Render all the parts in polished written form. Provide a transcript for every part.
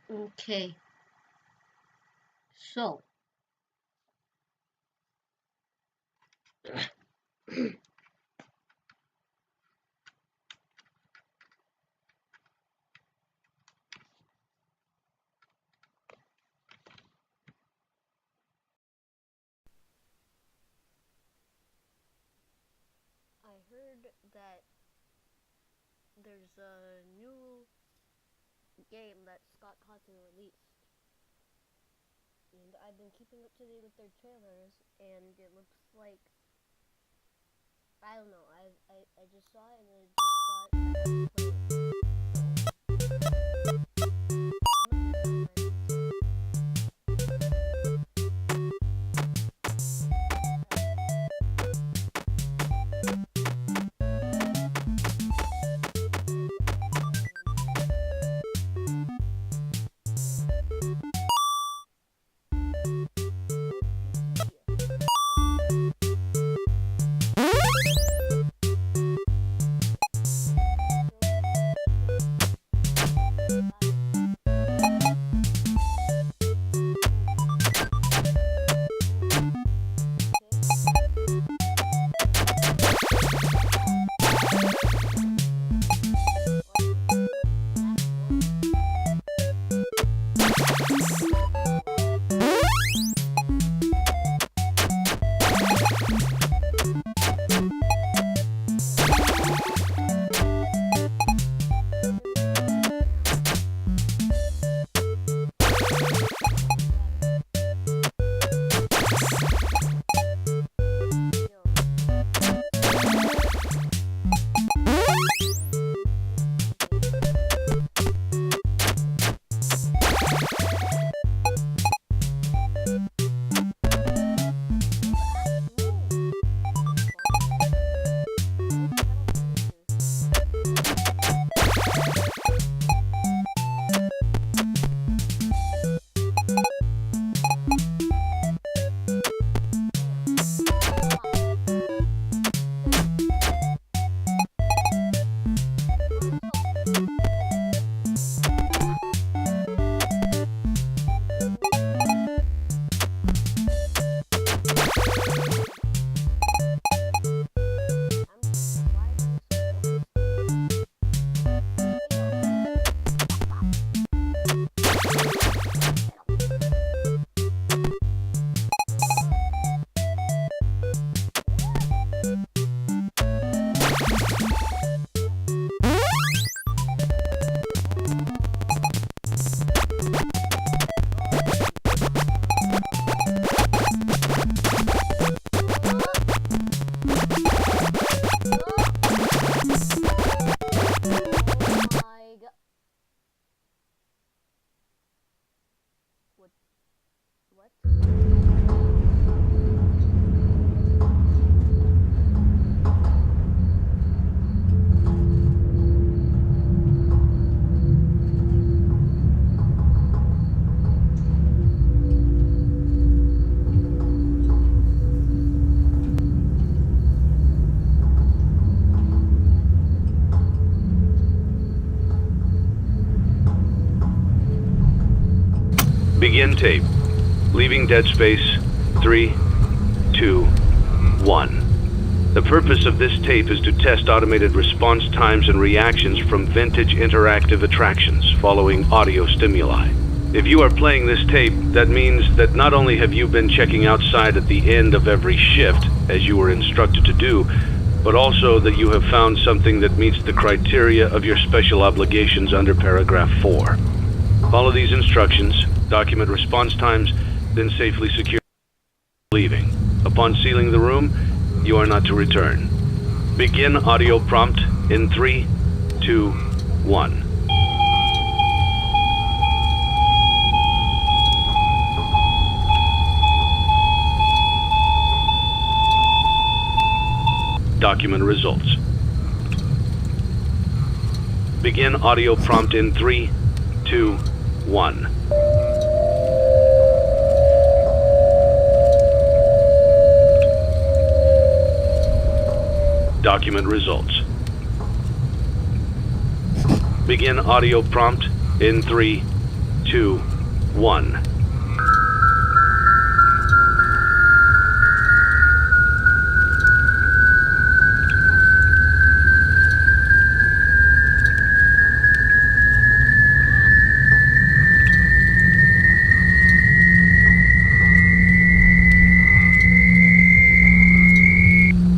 Okay, so I heard that there's a new game that Scott Cawthon released, and I've been keeping up to date with their trailers, and it looks like, I don't know, I just saw it and I just thought I had to play Begin tape. Leaving dead space. 3, 2, 1. The purpose of this tape is to test automated response times and reactions from vintage interactive attractions following audio stimuli. If you are playing this tape, that means that not only have you been checking outside at the end of every shift, as you were instructed to do, but also that you have found something that meets the criteria of your special obligations under paragraph 4. Follow these instructions, document response times, then safely secure leaving. Upon sealing the room, you are not to return. Begin audio prompt in 3, 2, 1. Document results. Begin audio prompt in 3, 2, 1. Document results. Begin audio prompt in 3, 2, 1.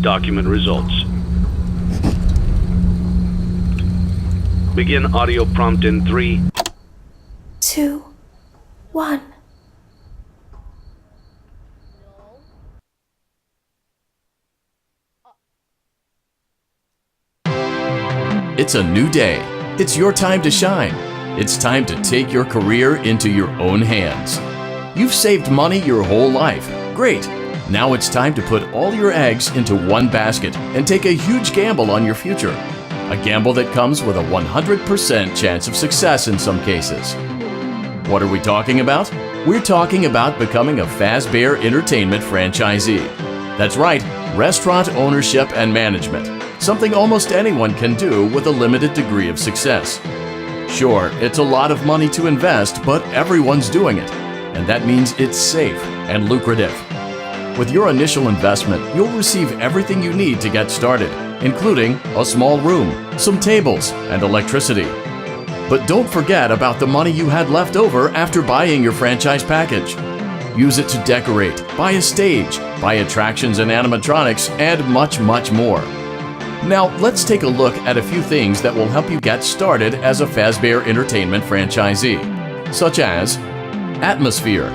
Document results. Begin audio prompt in 3, 2, 1. It's a new day. It's your time to shine. It's time to take your career into your own hands. You've saved money your whole life. Great. Now it's time to put all your eggs into one basket and take a huge gamble on your future. A gamble that comes with a 100% chance of success in some cases. What are we talking about? We're talking about becoming a Fazbear Entertainment franchisee. That's right, restaurant ownership and management. Something almost anyone can do with a limited degree of success. Sure, it's a lot of money to invest, but everyone's doing it. And that means it's safe and lucrative. With your initial investment, you'll receive everything you need to get started, including a small room, some tables, and electricity. But don't forget about the money you had left over after buying your franchise package. Use it to decorate, buy a stage, buy attractions and animatronics, and much, much more. Now, let's take a look at a few things that will help you get started as a Fazbear Entertainment franchisee, such as atmosphere.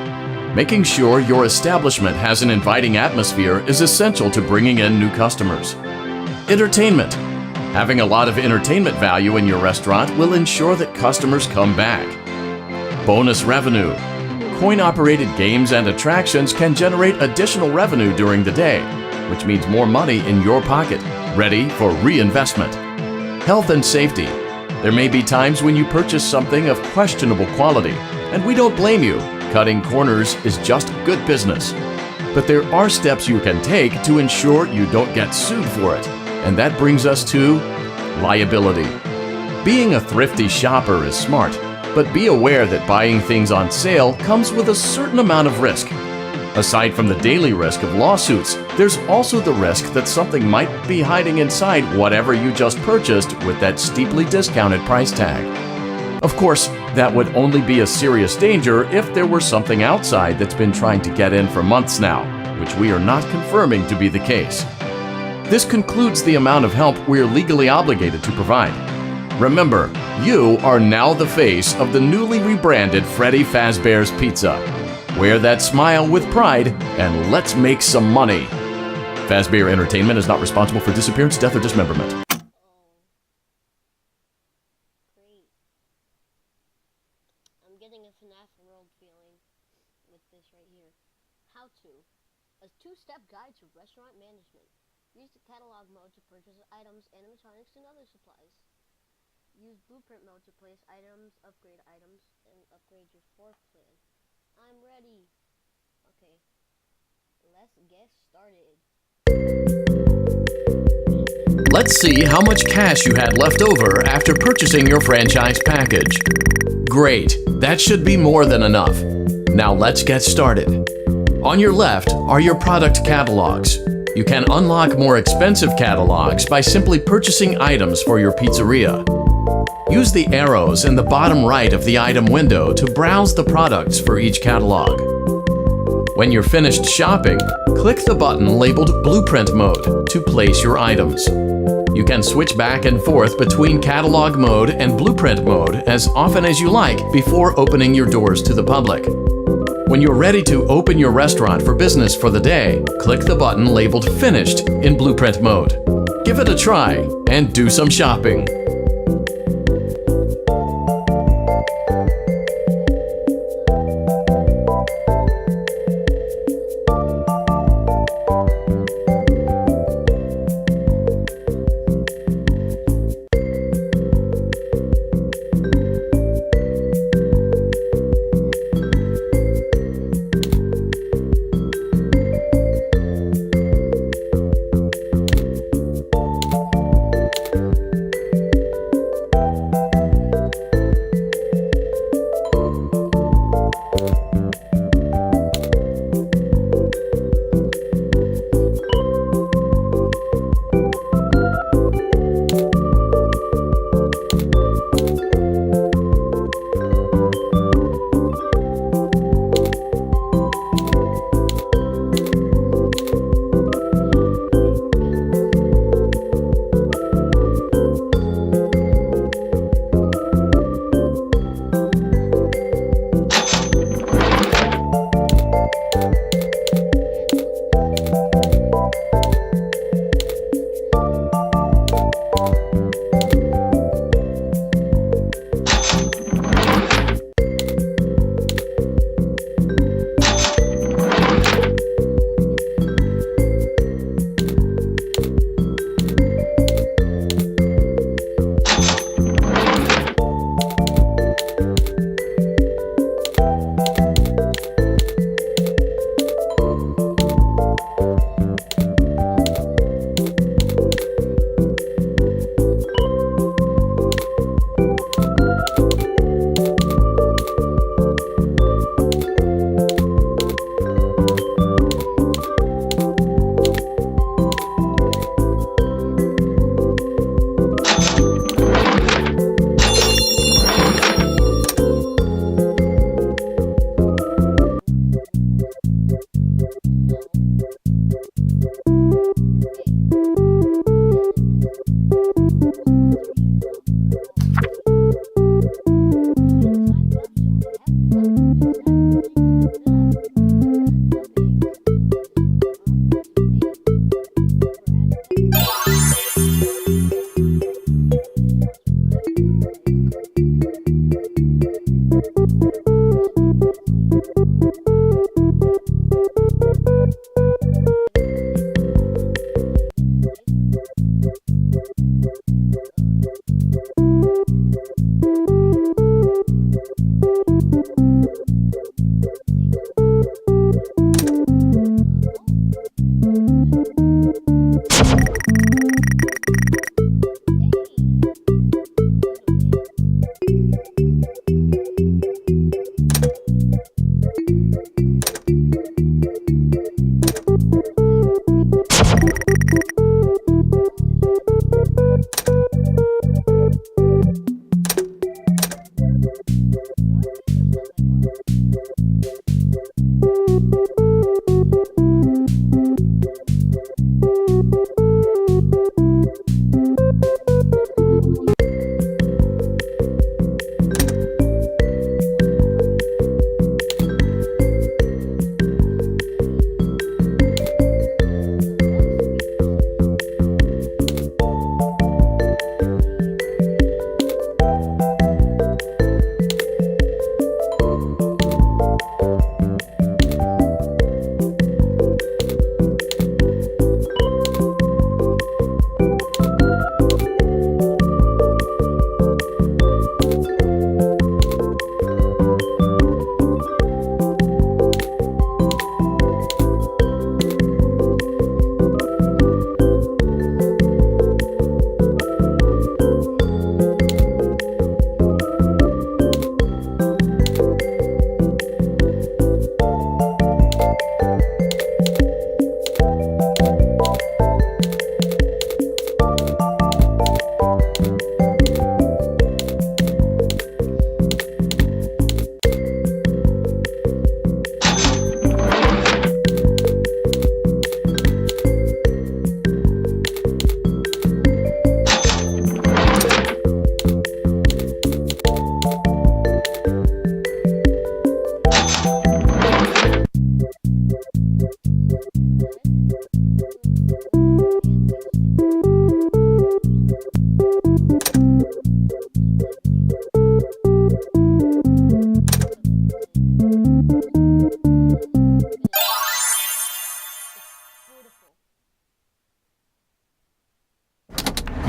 Making sure your establishment has an inviting atmosphere is essential to bringing in new customers. Entertainment. Having a lot of entertainment value in your restaurant will ensure that customers come back. Bonus revenue. Coin-operated games and attractions can generate additional revenue during the day, which means more money in your pocket, ready for reinvestment. Health and safety. There may be times when you purchase something of questionable quality, and we don't blame you. Cutting corners is just good business. But there are steps you can take to ensure you don't get sued for it, and that brings us to liability. Being a thrifty shopper is smart, but be aware that buying things on sale comes with a certain amount of risk. Aside from the daily risk of lawsuits, there's also the risk that something might be hiding inside whatever you just purchased with that steeply discounted price tag. Of course, that would only be a serious danger if there were something outside that's been trying to get in for months now, which we are not confirming to be the case. This concludes the amount of help we're legally obligated to provide. Remember, you are now the face of the newly rebranded Freddy Fazbear's Pizza. Wear that smile with pride, and let's make some money. Fazbear Entertainment is not responsible for disappearance, death, or dismemberment. Great. I'm getting a FNAF World feeling with this right here. How to. A two-step guide to restaurant management. Use the catalog mode to purchase items, animatronics, and other supplies. Use blueprint mode to place items, and upgrade your floor plan. I'm ready. Okay, let's get started. Let's see how much cash you had left over after purchasing your franchise package. Great, that should be more than enough. Now let's get started. On your left are your product catalogs. You can unlock more expensive catalogs by simply purchasing items for your pizzeria. Use the arrows in the bottom right of the item window to browse the products for each catalog. When you're finished shopping, click the button labeled Blueprint Mode to place your items. You can switch back and forth between Catalog Mode and Blueprint Mode as often as you like before opening your doors to the public. When you're ready to open your restaurant for business for the day, click the button labeled Finished in Blueprint Mode. Give it a try and do some shopping.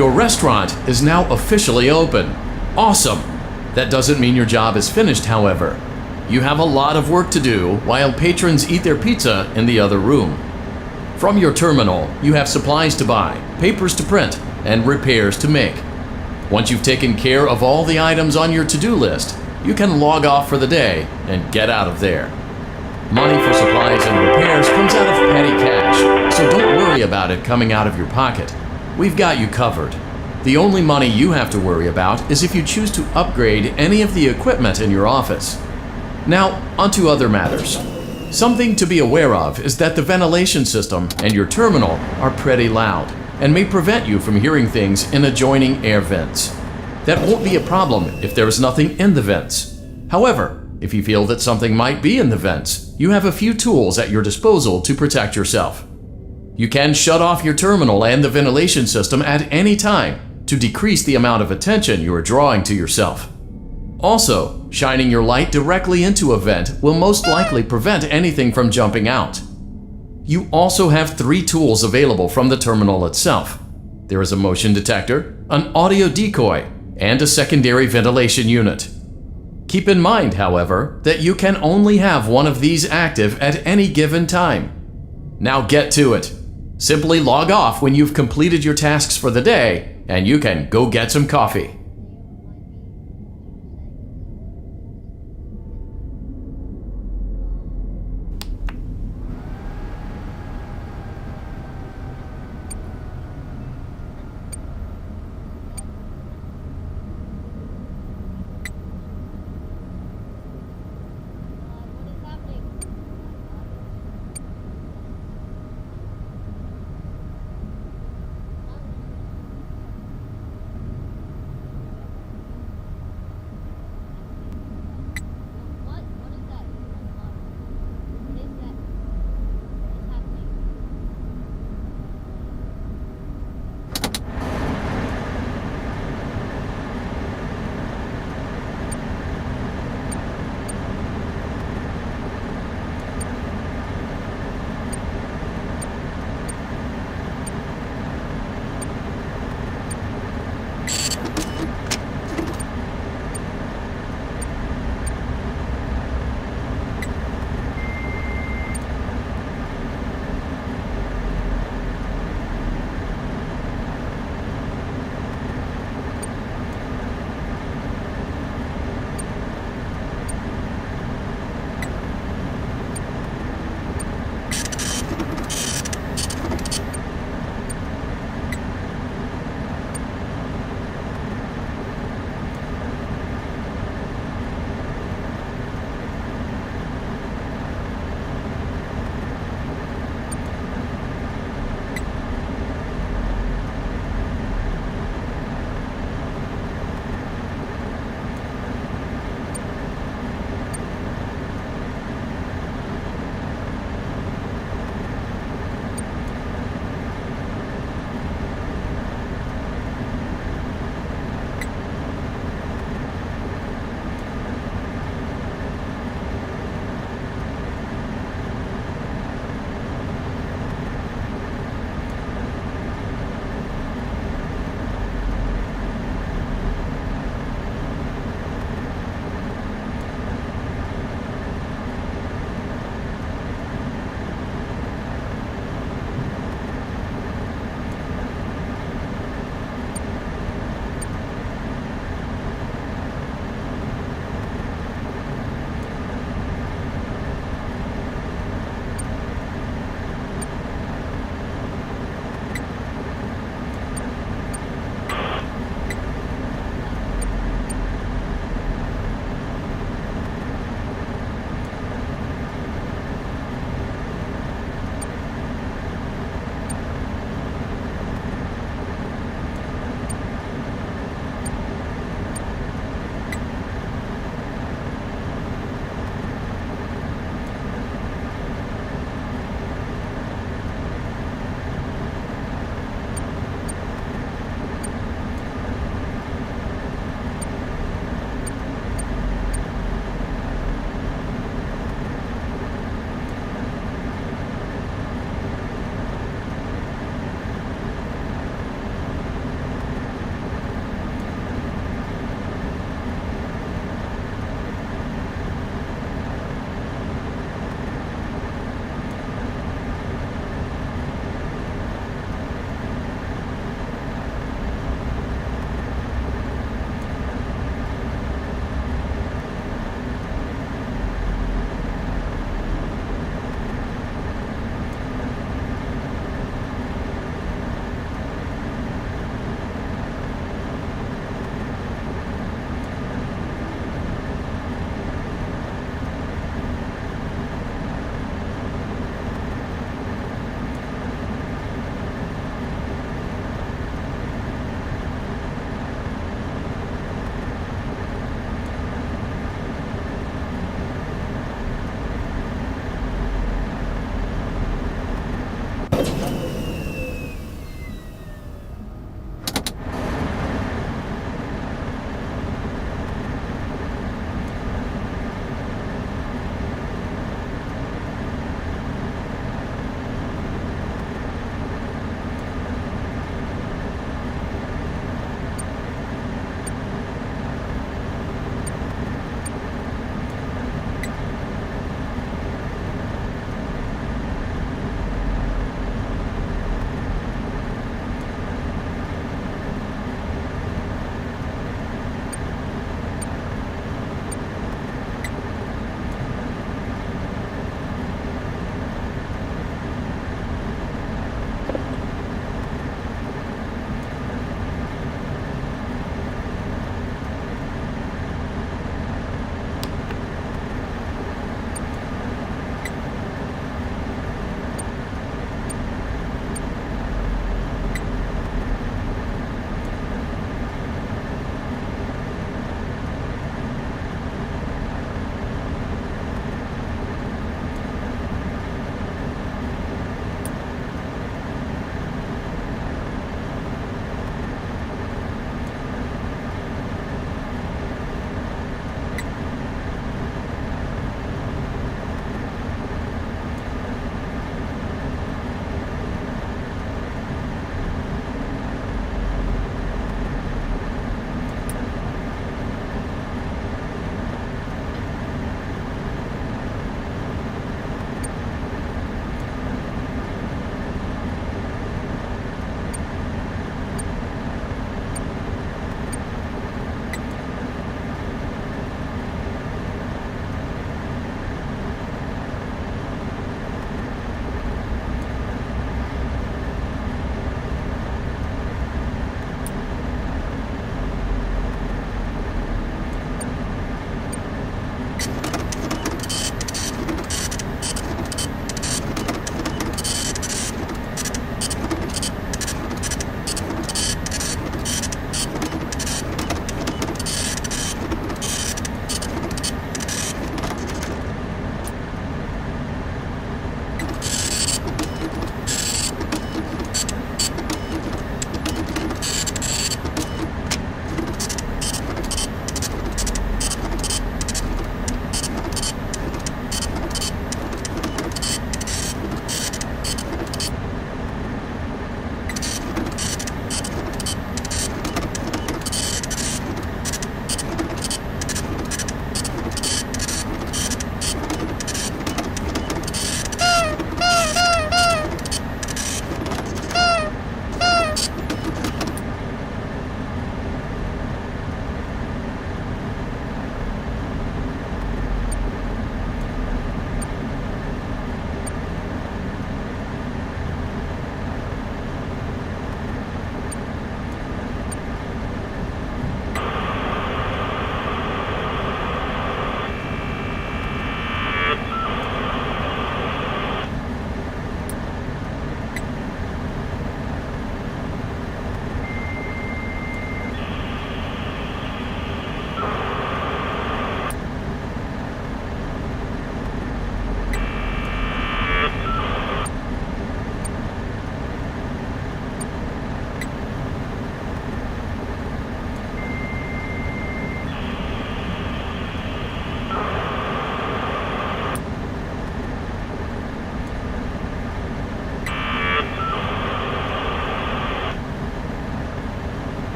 Your restaurant is now officially open. Awesome! That doesn't mean your job is finished, however. You have a lot of work to do while patrons eat their pizza in the other room. From your terminal, you have supplies to buy, papers to print, and repairs to make. Once you've taken care of all the items on your to-do list, you can log off for the day and get out of there. Money for supplies and repairs comes out of petty cash, so don't worry about it coming out of your pocket. We've got you covered. The only money you have to worry about is if you choose to upgrade any of the equipment in your office. Now, onto other matters. Something to be aware of is that the ventilation system and your terminal are pretty loud and may prevent you from hearing things in adjoining air vents. That won't be a problem if there is nothing in the vents. However, if you feel that something might be in the vents, you have a few tools at your disposal to protect yourself. You can shut off your terminal and the ventilation system at any time to decrease the amount of attention you are drawing to yourself. Also, shining your light directly into a vent will most likely prevent anything from jumping out. You also have 3 tools available from the terminal itself. There is a motion detector, an audio decoy, and a secondary ventilation unit. Keep in mind, however, that you can only have one of these active at any given time. Now get to it. Simply log off when you've completed your tasks for the day, and you can go get some coffee.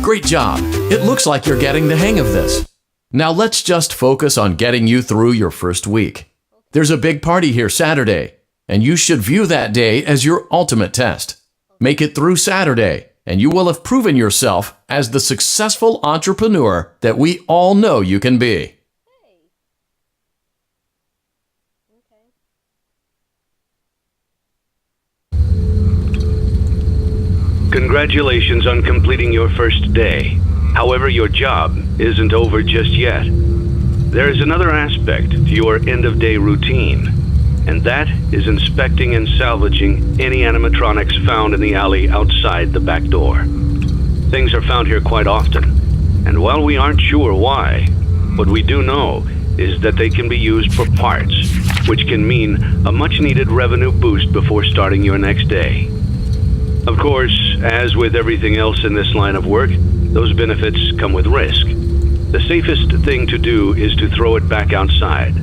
Great job! It looks like you're getting the hang of this. Now let's just focus on getting you through your first week. There's a big party here Saturday, and you should view that day as your ultimate test. Make it through Saturday, and you will have proven yourself as the successful entrepreneur that we all know you can be. Hey. Okay. Congratulations on completing your first day. However, your job isn't over just yet. There is another aspect to your end-of-day routine, and that is inspecting and salvaging any animatronics found in the alley outside the back door. Things are found here quite often, and while we aren't sure why, what we do know is that they can be used for parts, which can mean a much-needed revenue boost before starting your next day. Of course, as with everything else in this line of work, those benefits come with risk. The safest thing to do is to throw it back outside,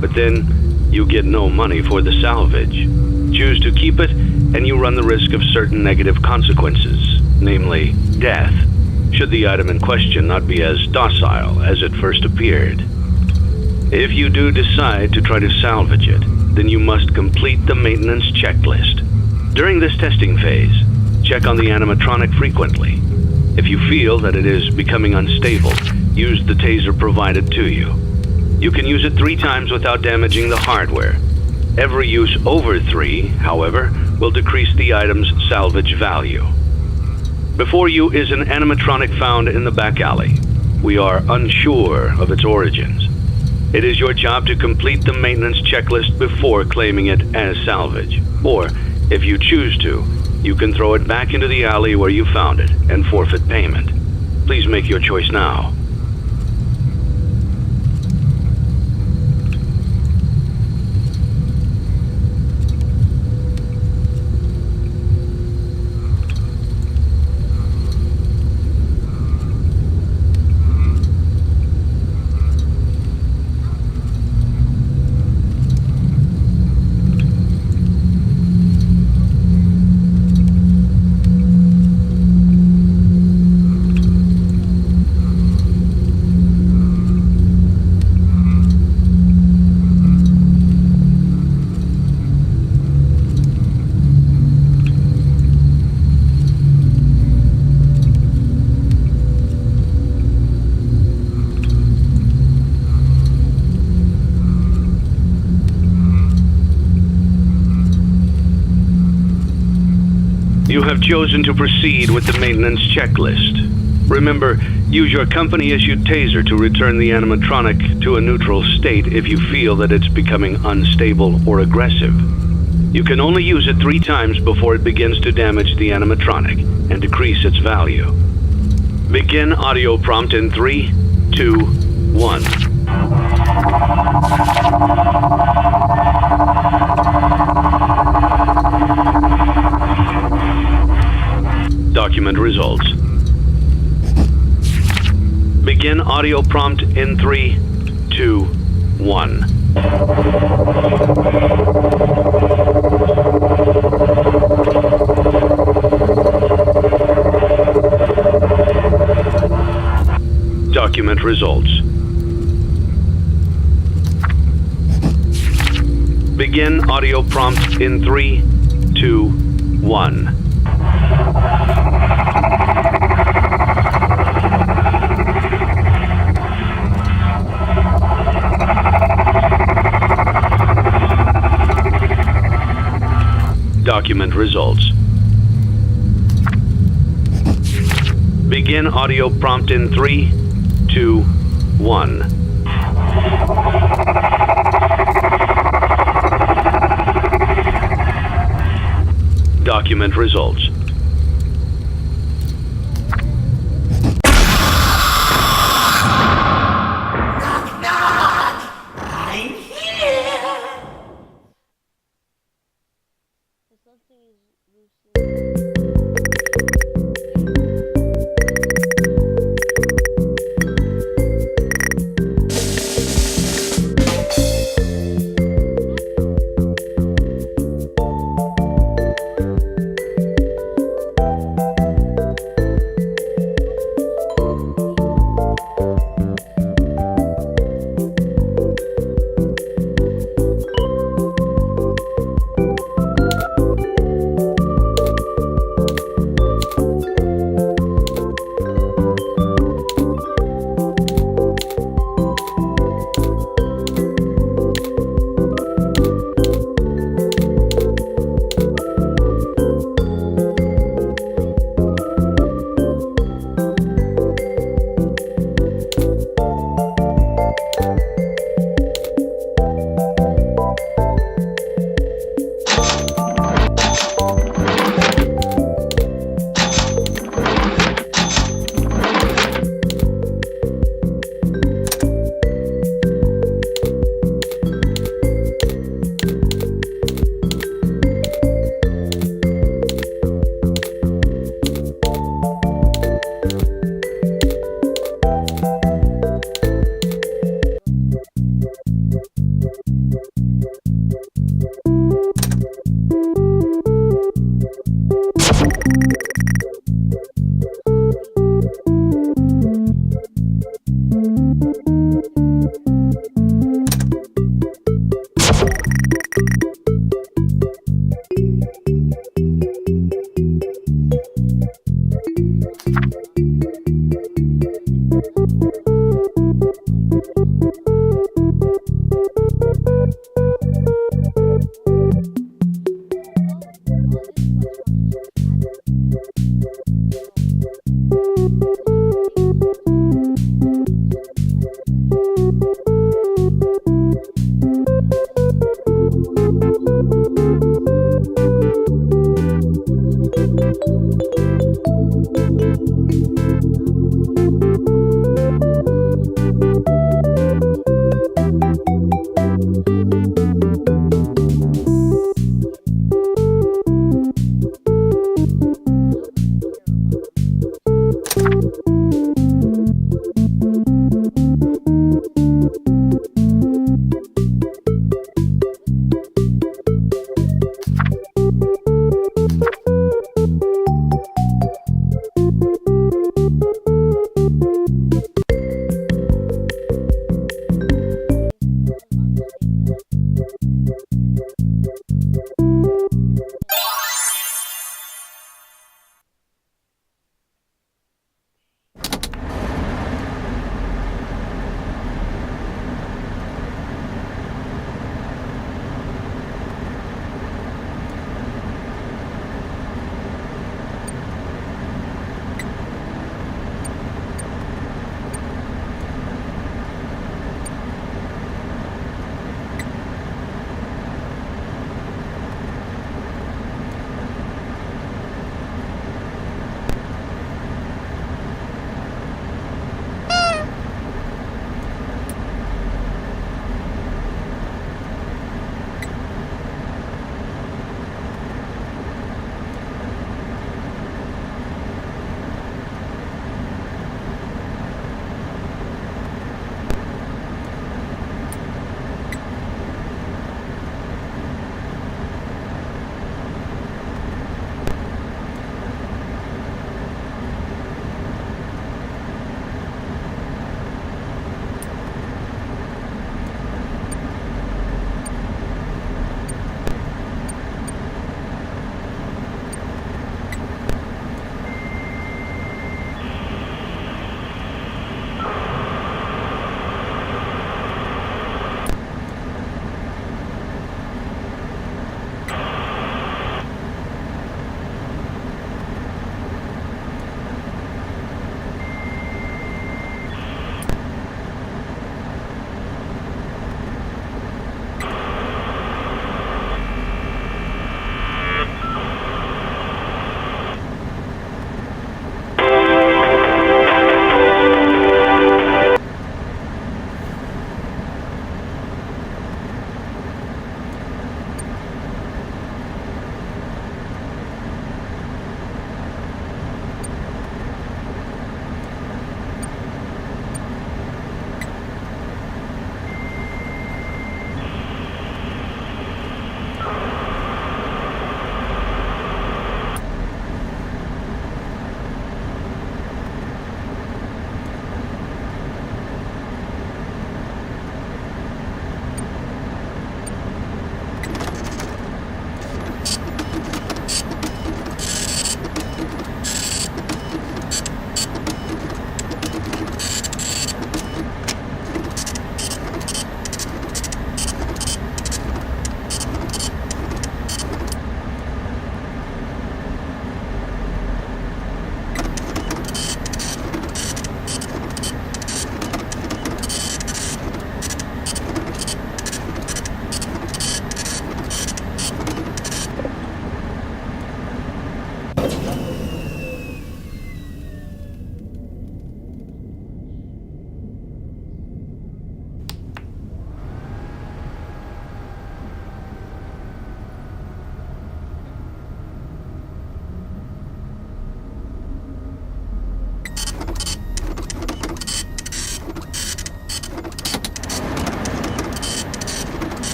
but then you get no money for the salvage. Choose to keep it, and you run the risk of certain negative consequences, namely death, should the item in question not be as docile as it first appeared. If you do decide to try to salvage it, then you must complete the maintenance checklist. During this testing phase, check on the animatronic frequently. If you feel that it is becoming unstable, use the taser provided to you. You can use it 3 times without damaging the hardware. Every use over 3, however, will decrease the item's salvage value. Before you is an animatronic found in the back alley. We are unsure of its origins. It is your job to complete the maintenance checklist before claiming it as salvage. Or, if you choose to, you can throw it back into the alley where you found it and forfeit payment. Please make your choice now. You have chosen to proceed with the maintenance checklist. Remember, use your company-issued taser to return the animatronic to a neutral state if you feel that it's becoming unstable or aggressive. You can only use it 3 times before it begins to damage the animatronic and decrease its value. Begin audio prompt in 3, 2, 1. Document results. Begin audio prompt in 3, 2, 1. Document results. Begin audio prompt in 3, 2, 1. Document results. Begin audio prompt in 3, 2, 1. Document results.